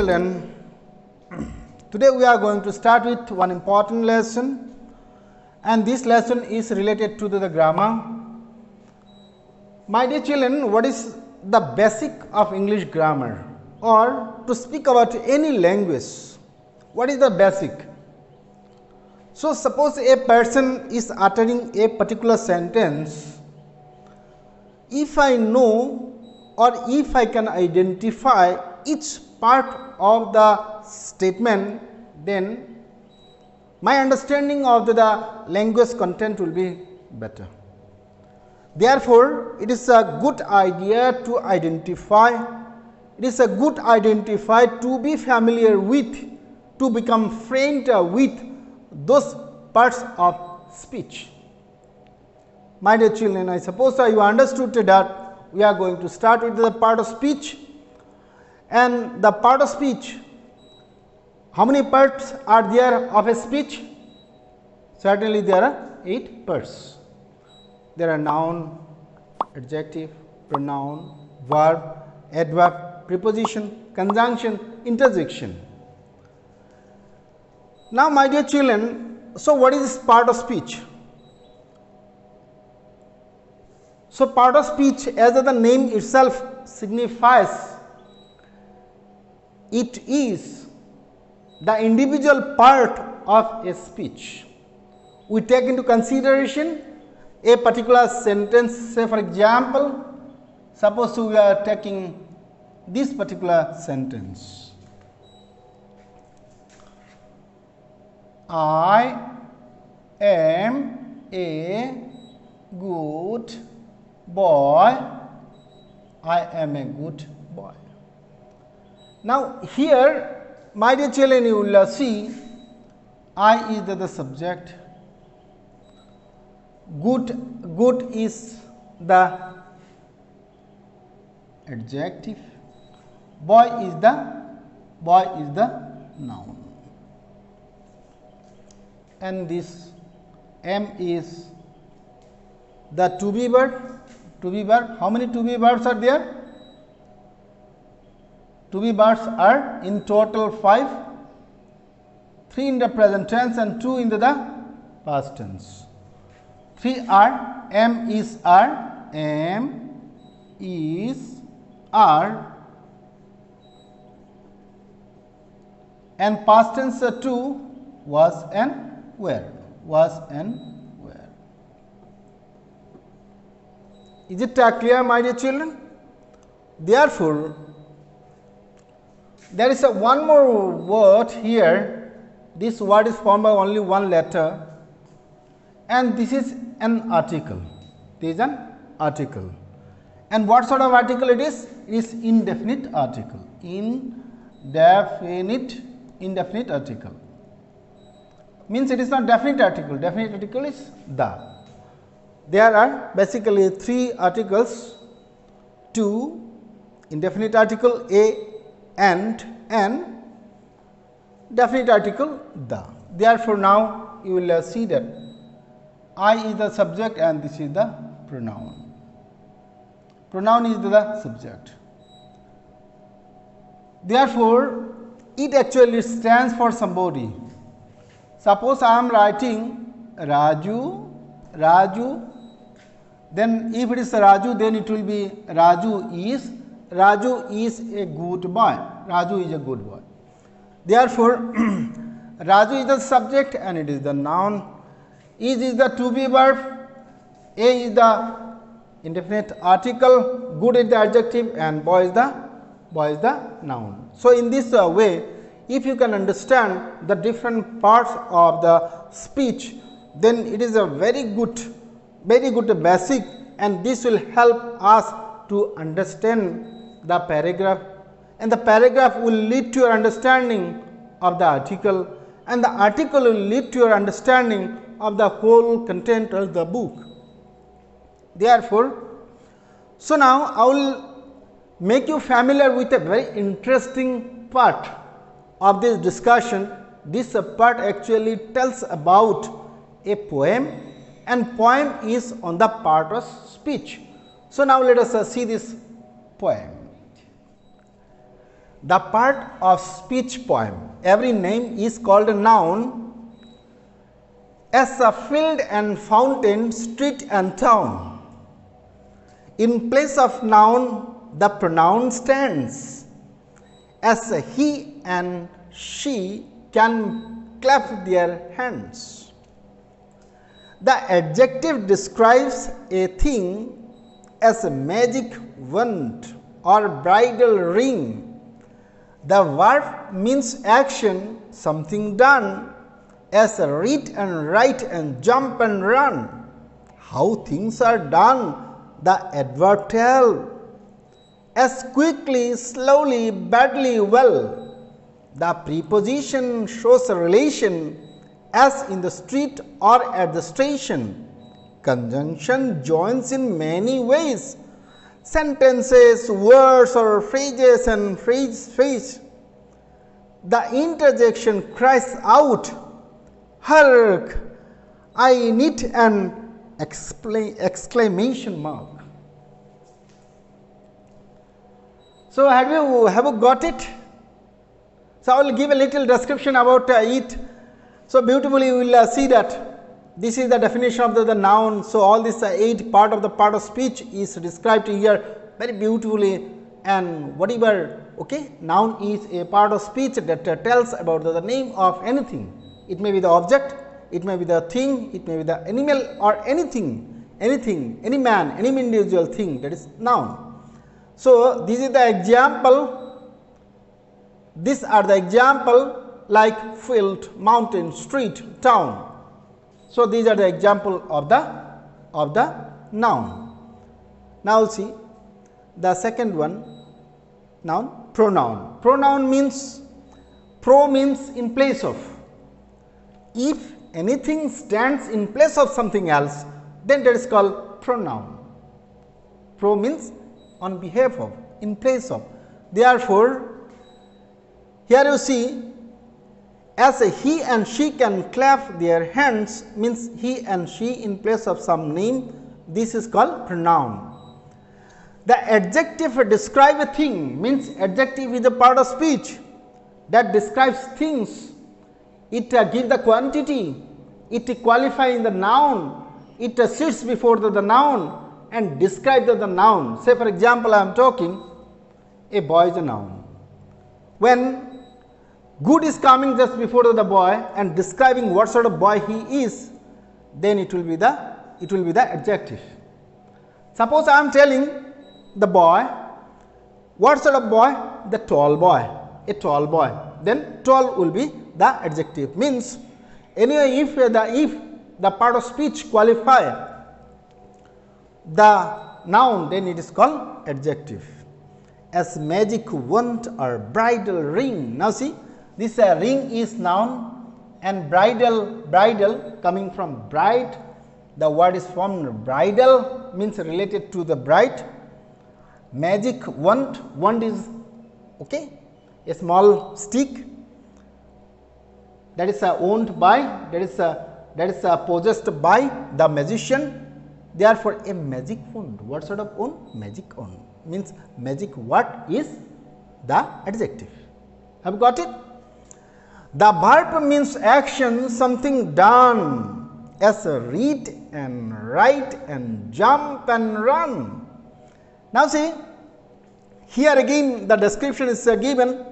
children, today we are going to start with one important lesson, and this lesson is related to the grammar. My dear children, what is the basic of English grammar, or to speak about any language, what is the basic? So, suppose a person is uttering a particular sentence. If I know or if I can identify each part of the statement, then my understanding of the language content will be better. Therefore, it is a good idea to identify, to be familiar with, to become friend with those parts of speech. My dear children, I suppose you understood that we are going to start with the part of speech, and the part of speech, how many parts are there of a speech? Certainly there are 8 parts. There are noun, adjective, pronoun, verb, adverb, preposition, conjunction, interjection. Now, my dear children, so what is this part of speech? So, part of speech, as the name itself signifies, it is the individual part of a speech. We take into consideration a particular sentence. Say for example, suppose we are taking this particular sentence. I am a good boy. I am a good boy. Now, here, my dear children, you will see I is the subject, good is the adjective, boy is the noun, and this am is the to be verb. How many to be verbs are there? To be verbs are in total 5, 3 in the present tense and 2 in the past tense. 3 are am is are, and past tense 2 was and were. Is it clear, my dear children? Therefore, there is one more word here. This word is formed by only one letter, and this is an article. This is an article. And what sort of article it is? It is indefinite article. Indefinite article. Means it is not definite article. Definite article is the. There are basically 3 articles, 2 indefinite article a and definite article the. Therefore, now you will see that I is the subject and this is the pronoun. Pronoun is the subject. Therefore, it actually stands for somebody. Suppose I am writing Raju, then if it is Raju, then it will be Raju is a good boy. Raju is a good boy. Therefore, Raju is the subject and it is the noun. Is the to be verb. A is the indefinite article. Good is the adjective and boy is the noun. So, in this way, if you can understand the different parts of the speech, then it is a very good basic, and this will help us to understand the paragraph, and the paragraph will lead to your understanding of the article, and the article will lead to your understanding of the whole content of the book. Therefore, so now I will make you familiar with a very interesting part of this discussion. This part actually tells about a poem, and poem is on the part of speech. So, now let us see this poem. the part of speech poem. Every name is called a noun, as a field and fountain, street and town. In place of noun, the pronoun stands, as he and she can clap their hands. The adjective describes a thing as a magic wand or bridal ring. The verb means action, something done, as read and write and jump and run. How things are done, the adverb tell, as quickly, slowly, badly, well. The preposition shows a relation, as in the street or at the station. Conjunction joins in many ways, sentences, words or phrases and phrase. The interjection cries out, hark, I need an exclamation mark. So, have you got it? So, I will give a little description about it. So, beautifully we will see that this is the definition of the noun. So, all this 8 part of speech is described here very beautifully, and whatever noun is a part of speech that tells about the name of anything. It may be the object, it may be the thing, it may be the animal or anything, any man, any individual thing, that is noun. So, this is the example, these are the example like field, mountain, street, town. So, these are the example of the noun. Now, see the second one, noun, pronoun. Pronoun means, pro means in place of. If anything stands in place of something else, then that is called pronoun. Pro means on behalf of, in place of. Therefore, here you see, as he and she can clap their hands, means he and she in place of some name, this is called pronoun. The adjective describe a thing, means adjective is a part of speech that describes things. It gives the quantity, it qualifies the noun, it sits before the noun and describes the noun. Say for example, I am talking, a boy is a noun. When good is coming just before the boy and describing what sort of boy he is, then it will be the adjective. Suppose I am telling the boy, what sort of boy? The tall boy, a tall boy. Then tall will be the adjective. Means anyway, if the part of speech qualify the noun, then it is called adjective. As magic wand or bridal ring. Now see, this ring is noun, and bridal coming from bride. The word is formed bridal, means related to the bride. Magic wand is a small stick that is owned by, that is possessed by the magician. Therefore, a magic wand. What sort of wand? Magic wand. Means magic what is the adjective. Have you got it? The verb means action, something done, as read and write and jump and run. Now see, here again the description is given.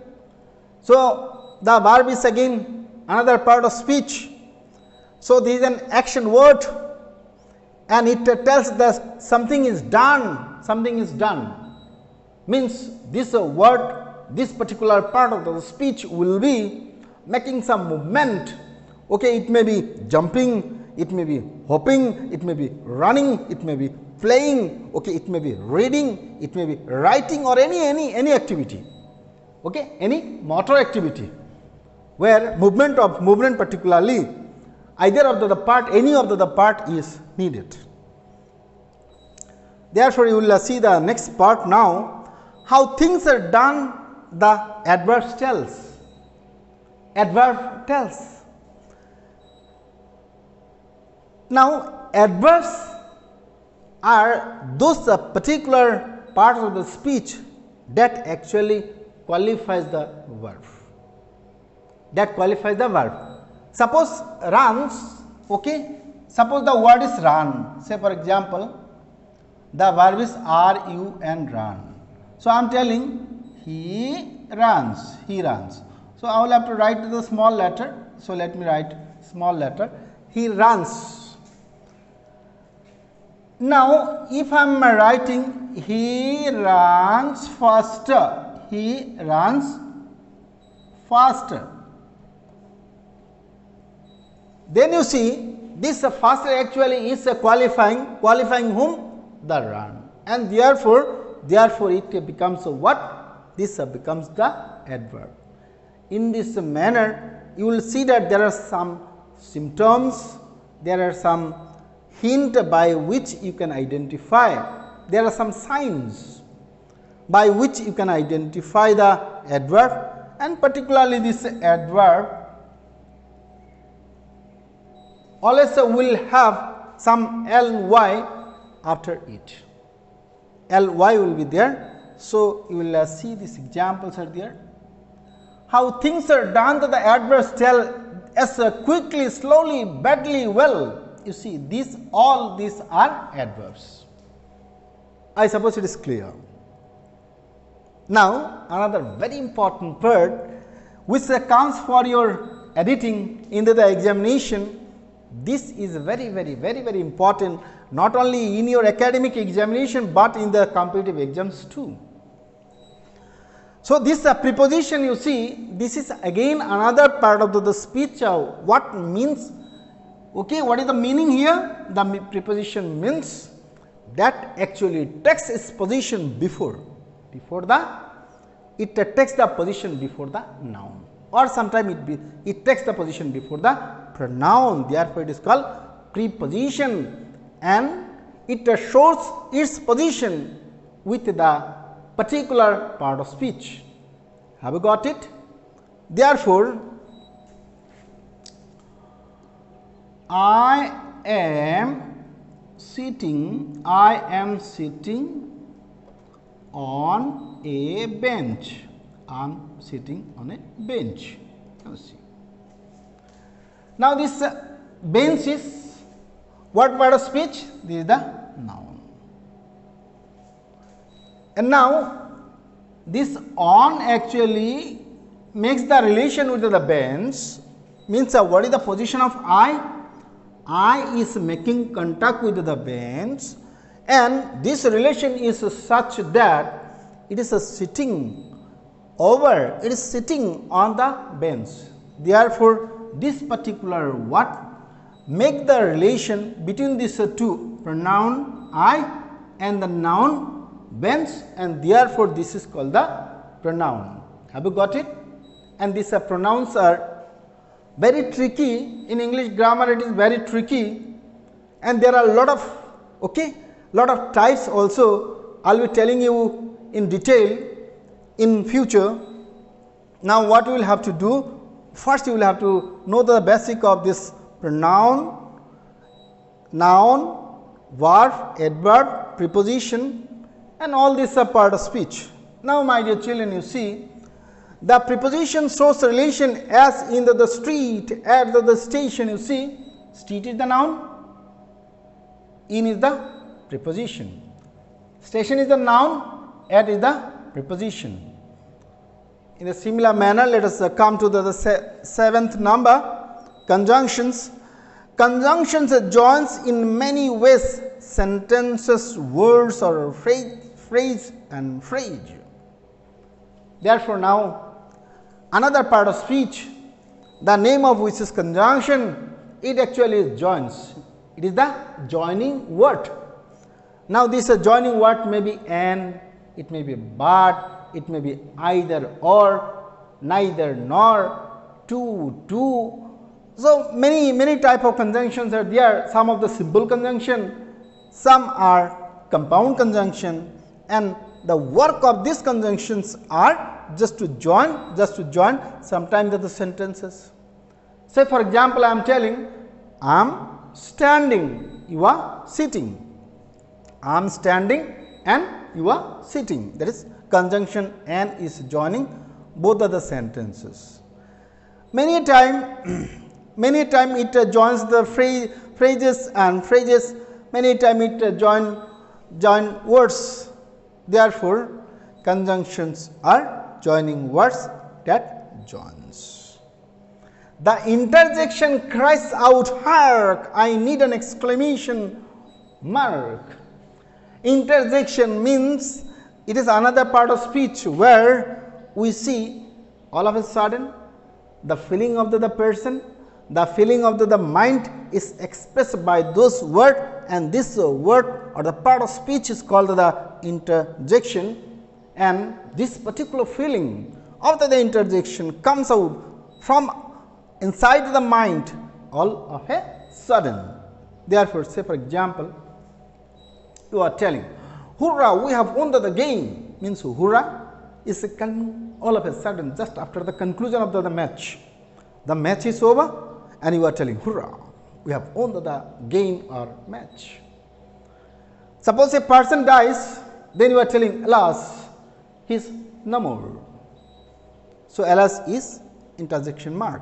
So, the verb is again another part of speech. So, this is an action word, and it tells that something is done, means this word, this particular part of the speech will be making some movement. It may be jumping, it may be hopping, it may be running, it may be playing, it may be reading, it may be writing, or any activity, any motor activity where movement particularly either of the part, any of the part is needed. Therefore, you will see the next part now, how things are done, the adverb tells. Adverb tells. Now, adverbs are those particular parts of the speech that actually qualifies the verb. That qualifies the verb. Suppose runs, okay. Suppose the word is run. Say for example, the verb is run, run. So I am telling he runs, he runs. So I will have to write the small letter. So let me write small letter. He runs. Now if I am writing he runs faster, he runs faster. Then you see this faster actually is qualifying whom? The run, and therefore it becomes a what? This becomes the adverb. In this manner you will see that there are some symptoms, there are some hint by which you can identify, there are some signs by which you can identify the adverb, and particularly this adverb always will have some ly after it. Ly will be there. So you will see these examples are there. How things are done that the adverbs tell as quickly, slowly, badly, well. You see, all these are adverbs. I suppose it is clear. Now another very important part which counts for your editing into the examination. This is very important, not only in your academic examination, but in the competitive exams too. So this preposition, you see, this is again another part of the speech. What means? Okay, what is the meaning here? The preposition means that actually takes its position before it takes the position before the noun, or sometimes it takes the position before the pronoun. Therefore it is called preposition, and it shows its position with the particular part of speech. Have you got it? Therefore I am sitting on a bench. I am sitting on a bench. Now this bench is what part of speech? This is the noun. And now this on actually makes the relation with the bench, means what is the position of I? I is making contact with the bench, and this relation is such that it is sitting over, it is sitting on the bench. Therefore this particular what make the relation between these two, pronoun I and the noun bench, and therefore this is called the pronoun. Have you got it? And these pronouns are very tricky. In English grammar it is very tricky, and there are a lot of types also. I will be telling you in detail in future. Now what you will have to do? First you will have to know the basic of this pronoun, noun, verb, adverb, preposition, and all this are part of speech. Now my dear children, you see the preposition shows relation as in the street, at the station. You see, street is the noun, in is the preposition, station is the noun, at is the preposition. In a similar manner, let us come to the seventh number, conjunctions. Conjunctions joins in many ways sentences, words, or phrase and phrase. Therefore now another part of speech, the name of which is conjunction, it actually is joins. It is the joining word. Now this joining word may be and, it may be but, it may be either or, neither nor, to. So many type of conjunctions are there. Some of the simple conjunction, some are compound conjunction, and the work of these conjunctions are just to join sometimes the sentences. Say for example, I am telling I am standing, you are sitting. I am standing and you are sitting. That is conjunction and is joining both of the sentences. Many a time it joins the phrases and phrases, many a time it join words. Therefore, conjunctions are joining words that joins. The interjection cries out, "Hark! I need an exclamation mark." Interjection means it is another part of speech where we see all of a sudden the feeling of the person, the feeling of the mind is expressed by those words, and this word or the part of speech is called the interjection, and this particular feeling of the interjection comes out from inside the mind all of a sudden. Therefore, say for example, you are telling, "Hurrah, we have won the game," means hurrah is all of a sudden just after the conclusion of the match. The match is over and you are telling, "Hurrah, we have won the game or match." Suppose a person dies, then you are telling, "Alas, he is no more." So, alas is interjection mark.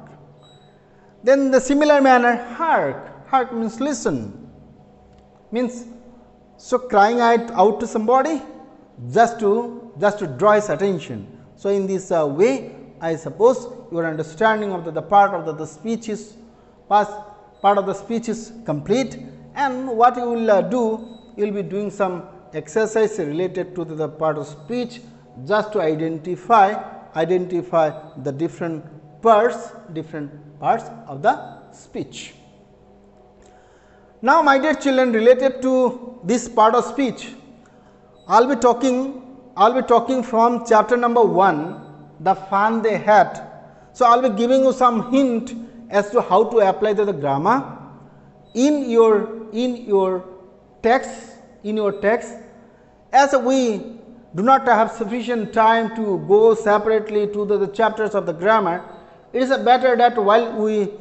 Then the similar manner, hark. Hark means listen, means so crying out to somebody just to draw his attention. So, in this way, I suppose your understanding of the part of the speech is complete, and what you will do, you will be doing some exercise related to the part of speech just to identify the different parts of the speech. Now, my dear children, related to this part of speech, I will be talking from chapter number 1, the fun they had. So, I will be giving you some hint as to how to apply the grammar in your text. As we do not have sufficient time to go separately to the chapters of the grammar, it is better that while we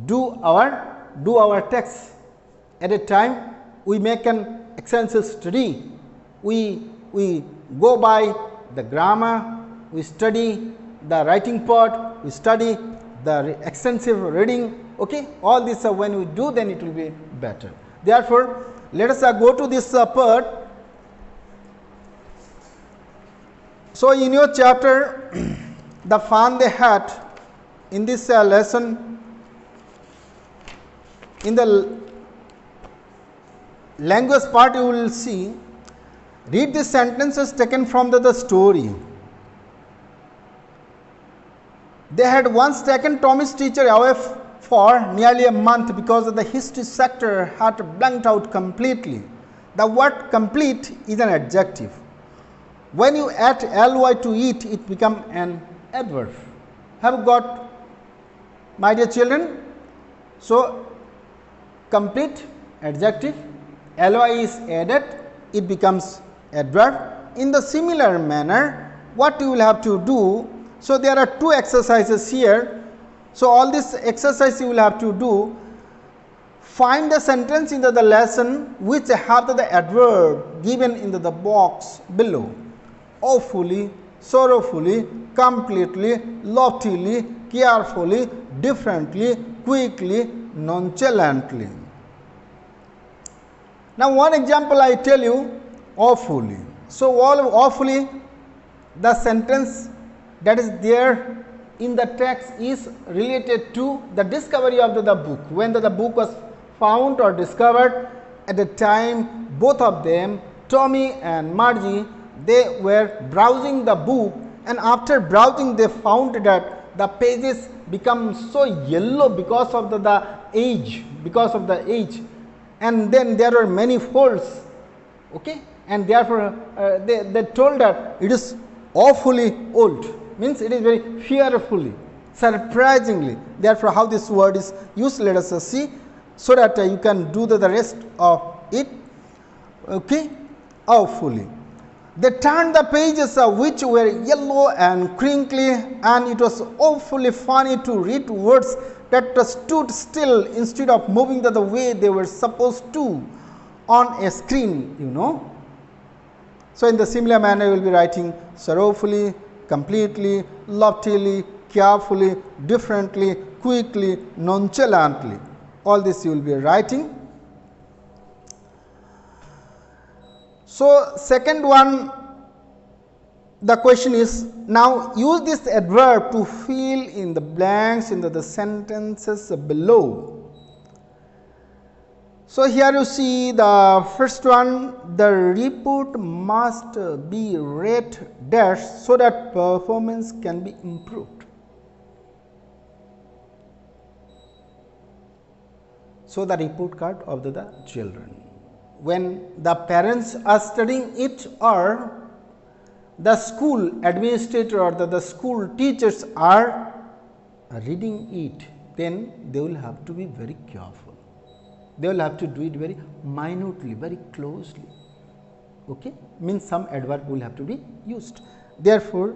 do our text at a time, we make an extensive study. We go by the grammar, we study the writing part, we study the extensive reading. Okay, all this when we do, then it will be better. Therefore, let us go to this part. So, in your chapter, the fun they had, in this lesson, in the language part, you will see, read the sentences taken from the story. They had once taken Tommy's teacher away for nearly a month because the history sector had blanked out completely. The word complete is an adjective. When you add ly to it, it becomes an adverb. Have you got, my dear children? So, complete adjective, ly is added, it becomes adverb. In the similar manner, what you will have to do, so there are two exercises here. So, all this exercise you will have to do, find the sentence in the lesson which have the adverb given in the box below. Awfully, sorrowfully, completely, loftily, carefully, differently, quickly, nonchalantly. Now, one example I tell you, awfully. So, awfully, the sentence that is there in the text is related to the discovery of the book. When the book was found or discovered, at the time both of them, Tommy and Margie, they were browsing the book, and after browsing they found that the pages become so yellow because of the age, and then there are many folds, okay, and therefore they told that it is awfully old, means it is very fearfully, surprisingly. Therefore, how this word is used, let us see, so that you can do the rest of it. Okay, awfully. They turned the pages which were yellow and crinkly, and it was awfully funny to read words that stood still instead of moving the way they were supposed to on a screen, you know. So in the similar manner, you will be writing sorrowfully, completely, loftily, carefully, differently, quickly, nonchalantly. All this you will be writing. So second one, the question is, now use this adverb to fill in the blanks in the sentences below. So here you see the first one, the report must be read dash so that performance can be improved. So the report card of the children. When the parents are studying it, or the school administrator or the school teachers are reading it, then they will have to be very careful. They will have to do it very minutely, very closely. Okay? Means some adverb will have to be used. Therefore,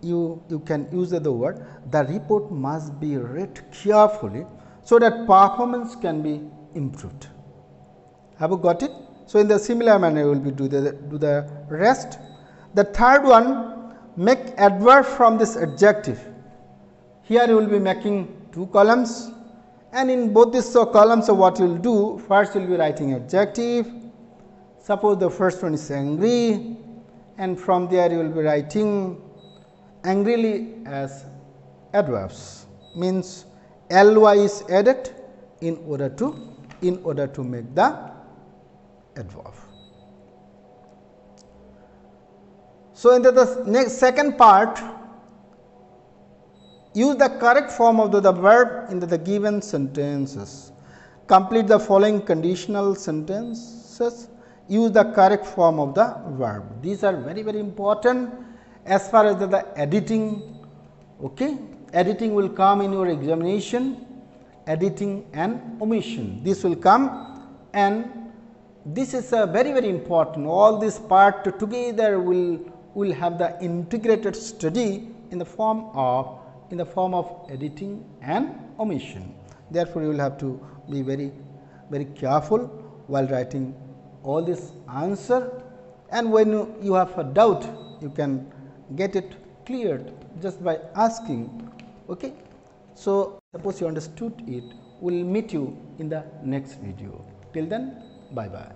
you can use the word, the report must be read carefully so that performance can be improved. Have you got it? So in the similar manner, you will be do the rest. The third one, make adverb from this adjective. Here you will be making 2 columns, and in both these columns, what you will do, first you will be writing adjective. Suppose the first one is angry, and from there you will be writing angrily as adverbs, means ly is added in order to make the adverb. So in the next second part, use the correct form of the verb in the given sentences. Complete the following conditional sentences. Use the correct form of the verb. These are very, very important as far as the editing. Okay, editing will come in your examination. Editing and omission. This will come, and this is a very, very important. All this part together will have the integrated study in the form of editing and omission. Therefore, you will have to be very, very careful while writing all this answer, and when you have a doubt, you can get it cleared just by asking. Okay? So, suppose you understood it, we will meet you in the next video. Till then, bye bye.